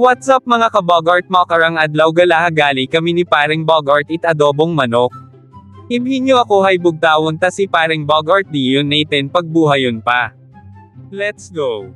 What's up mga kabogart, makarang adlaw galaha gali kami ni paring Bogart it adobong manok. Ibhin nyo ako hay bugtawon ta si paring Bogart di yun natin pagbuhayon pa. Let's go!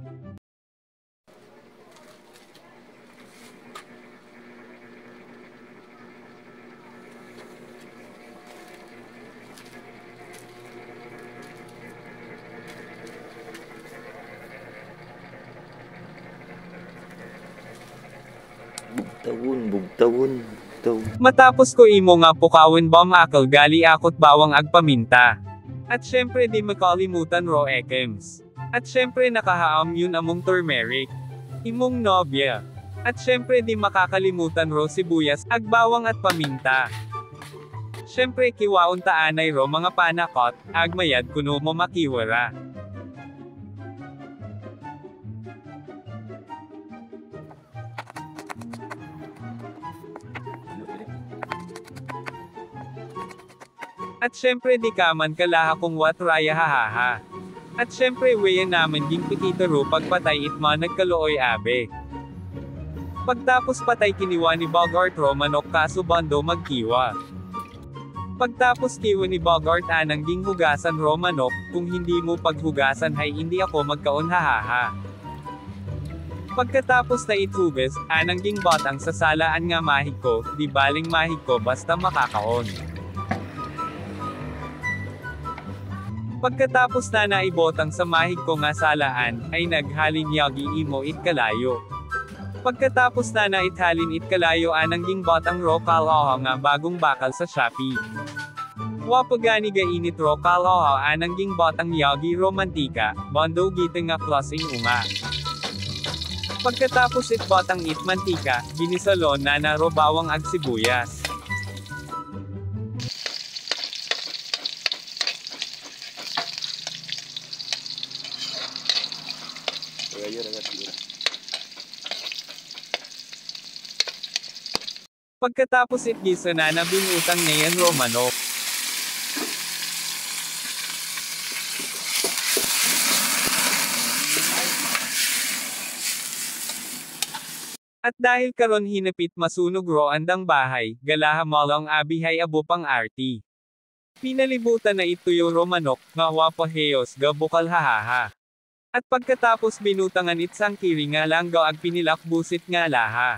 Bugtawon. Matapos ko imo nga pukawin bom akal gali akot bawang agpaminta. At syempre di makalimutan raw ekems. At syempre nakahaam yun among turmeric. Imong nobya. At syempre di makakalimutan raw sibuyas, agbawang at paminta. Syempre kiwaon taanay raw mga panakot, agmayad kuno mo makiwara. At syempre di kaman kalaha kung wat raya hahaha. At syempre weya naman ging pikitaro pagpatay itma nagkalooy abe. Pagtapos patay kiniwa ni Bogart manok kaso bando magkiwa. Pagtapos kiwa ni Bogart anang ging hugasan manok, kung hindi mo paghugasan hay hindi ako magkaon hahaha. Pagkatapos na itugas, anang ging batang sa salaan nga mahig ko, di baling mahig ko basta makakaon. Pagkatapos na naibotang sa mahig ko nga salaan, ay naghalin yagi imo it kalayo. Pagkatapos na naithalin it kalayo anang ging botang rokal oha nga bagong bakal sa Shopee. Wapagani ga init rokal oha anang ging botang yagi romantika, bondo gita nga plusing unga. Pagkatapos it botang it mantika, ginisalon na narobawang ag sibuyas. Pagkatapos itgisa na binutang ngayon manok. At dahil karon hinapit masunog andang bahay, galaha malong abihay abo pang arti. Pinalibutan na ituyo manok, nga wapaheyos ga bukal hahaha. At pagkatapos binutangan itsang kiri nga lang ag pinilakbusit nga laha.